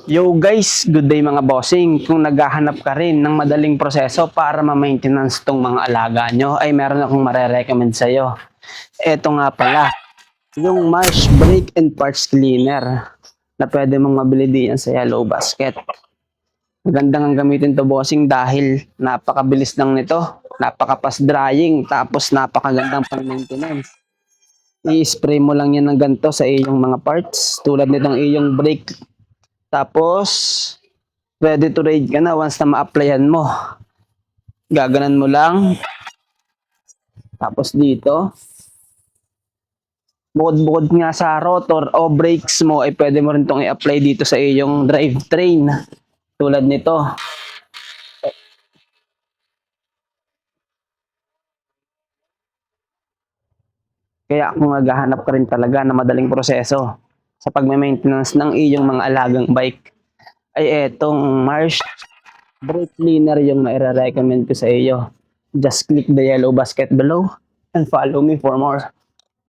Yo guys, good day mga bossing. Kung naghahanap ka rin ng madaling proseso para ma-maintenance tong mga alaga nyo, ay meron akong mare-recommend sa'yo. Ito nga pala, yung Marsh Brake and Parts Cleaner na pwede mong mabili diyan sa Yellow Basket. Magandang ang gamitin to bossing dahil napakabilis lang nito, napaka-fast drying, tapos napakagandang pang-maintenance. I-spray mo lang yan ng ganito sa iyong mga parts, tulad nitong iyong brake. Tapos, ready to ride ka na once na ma-applyan mo. Gaganan mo lang. Tapos dito, bukod-bukod nga sa rotor o brakes mo, ay pwede mo rin itong i-apply dito sa iyong drivetrain. Tulad nito. Kaya kung naghahanap ka rin talaga na madaling proseso sa pagme-maintenance ng iyong mga alagang bike, ay etong Marsh Brake Cleaner yung maire-recommend ko sa iyo. Just click the yellow basket below and follow me for more.